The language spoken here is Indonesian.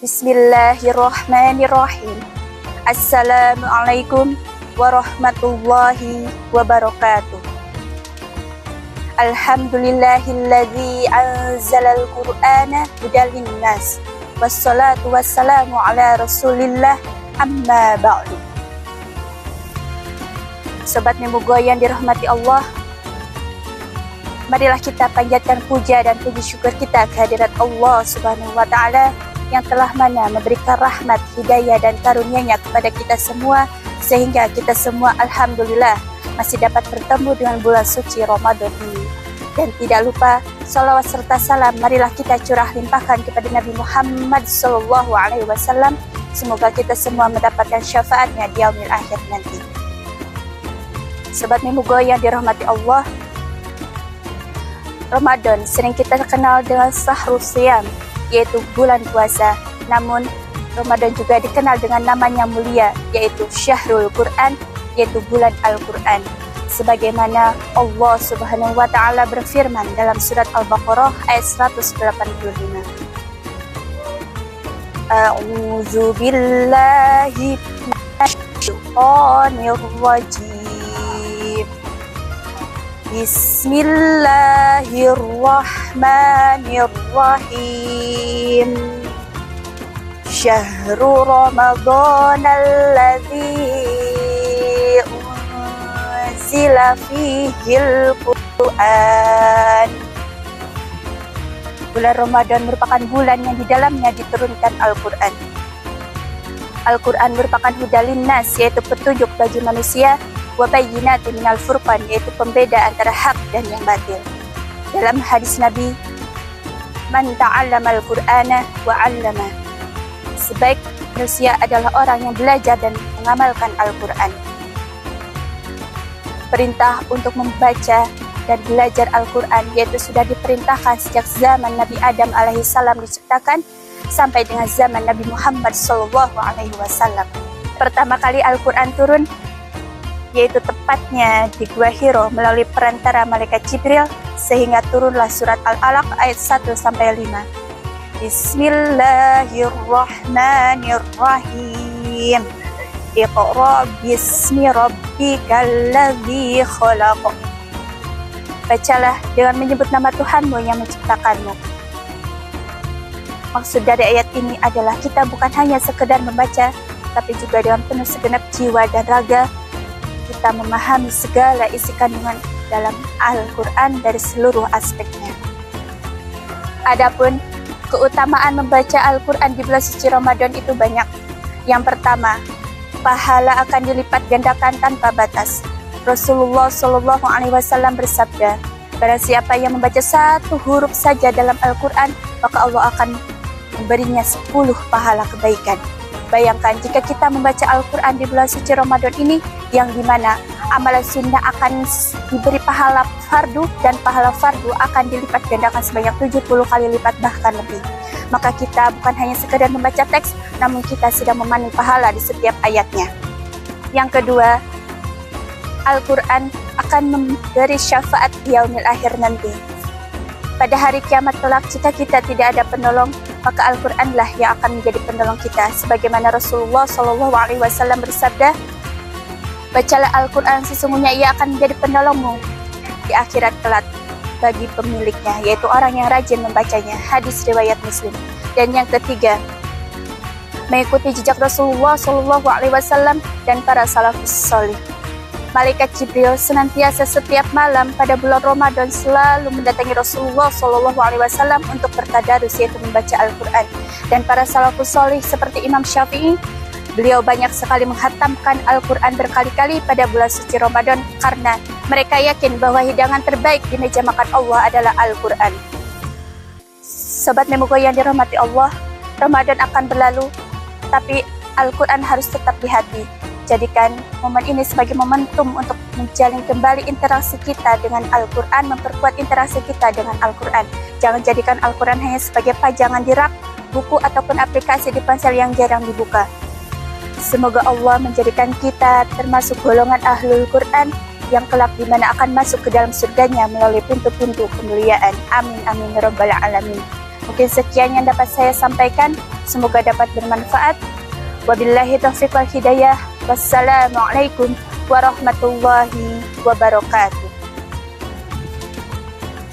Bismillahirrahmanirrahim. Assalamualaikum warahmatullahi wabarakatuh. Alhamdulillahilladzi anzalal qur'ana hudal linnas. Wassalatu wassalamu ala rasulillah amma ba'du. Sobat Memogo yang dirahmati Allah, marilah kita panjatkan puja dan puji syukur kita kehadirat Allah Subhanahu wa Ta'ala yang telah mana memberikan rahmat, hidayah dan karunia-Nya kepada kita semua, sehingga kita semua alhamdulillah masih dapat bertemu dengan bulan suci Ramadan ini. Dan tidak lupa salawat serta salam marilah kita curah limpahkan kepada Nabi Muhammad SAW. Semoga kita semua mendapatkan syafaatnya di yaumil akhir nanti. Sobat Memogo yang dirahmati Allah, Ramadan sering kita kenal dengan Syahrul Shiyam, yaitu bulan puasa. Namun Ramadan juga dikenal dengan namanya mulia, yaitu Syahrul Quran, yaitu bulan Al-Quran. Sebagaimana Allah Subhanahu wa Ta'ala berfirman dalam surat Al-Baqarah ayat 185. A'udzu billahi minasyaitonir rajim. Bismillahirrahmanirrahim. Syahrul Ramadan alladzi unzila fihil Qur'an. Bulan Ramadan merupakan bulan yang di dalamnya diturunkan Al-Quran. Al-Quran merupakan hudalin nas, yaitu petunjuk bagi manusia, wa bayyinatin minal furqan, yaitu pembeda antara hak dan yang batil. Dalam hadis Nabi, man ta'allama al-Qur'ana wa 'allama. Sebaik manusia adalah orang yang belajar dan mengamalkan Al-Quran. Perintah untuk membaca dan belajar Al-Quran yaitu sudah diperintahkan sejak zaman Nabi Adam alaihissalam diciptakan sampai dengan zaman Nabi Muhammad SAW. Pertama kali Al-Quran turun yaitu tepatnya di Gua Hiro melalui perantara malaikat Jibril, sehingga turunlah surat Al-Alaq ayat 1-5. Bismillahirrahmanirrahim. Iqra bismi rabbikal ladzi khalaq. Bacalah dengan menyebut nama Tuhanmu yang menciptakanmu. Maksud dari ayat ini adalah kita bukan hanya sekedar membaca, tapi juga dengan penuh segenap jiwa dan raga kita memahami segala isi kandungan dalam Al-Quran dari seluruh aspeknya. Adapun keutamaan membaca Al-Quran di bulan suci Ramadan itu banyak. Yang pertama, pahala akan dilipat gandakan tanpa batas. Rasulullah SAW bersabda, barang siapa yang membaca satu huruf saja dalam Al-Quran, maka Allah akan memberinya 10 pahala kebaikan. Bayangkan jika kita membaca Al-Quran di bulan suci Ramadan ini, yang dimana amalan sunnah akan diberi pahala fardu, dan pahala fardu akan dilipat gandakan sebanyak 70 kali lipat bahkan lebih. Maka kita bukan hanya sekedar membaca teks, namun kita sedang memanen pahala di setiap ayatnya. Yang kedua, Al-Quran akan memberi syafaat di yaumil akhir nanti. Pada hari kiamat kelak, jika kita tidak ada penolong, maka Al-Quranlah yang akan menjadi penolong kita. Sebagaimana Rasulullah SAW bersabda, bacalah Al-Quran, sesungguhnya ia akan menjadi penolongmu di akhirat kelak bagi pemiliknya, yaitu orang yang rajin membacanya. Hadis riwayat Muslim. Dan yang ketiga, mengikuti jejak Rasulullah SAW dan para salafus salih. Malaikat Jibril senantiasa setiap malam pada bulan Ramadan selalu mendatangi Rasulullah SAW untuk bertadarus, yaitu membaca Al-Quran. Dan para salafus salih seperti Imam Syafi'i, beliau banyak sekali menghatamkan Al-Quran berkali-kali pada bulan suci Ramadan karena mereka yakin bahwa hidangan terbaik di meja makan Allah adalah Al-Quran. Sobat Memogo yang dirahmati Allah, Ramadan akan berlalu, tapi Al-Quran harus tetap di hati. Jadikan momen ini sebagai momentum untuk menjalin kembali interaksi kita dengan Al-Quran, memperkuat interaksi kita dengan Al-Quran. Jangan jadikan Al-Quran hanya sebagai pajangan di rak, buku ataupun aplikasi di ponsel yang jarang dibuka. Semoga Allah menjadikan kita termasuk golongan Ahlul Quran yang kelak di mana akan masuk ke dalam surganya melalui pintu-pintu kemuliaan. Amin amin ya rabbal alamin. Mungkin sekian yang dapat saya sampaikan. Semoga dapat bermanfaat. Wabillahi taufiq wal hidayah. Wassalamualaikum warahmatullahi wabarakatuh.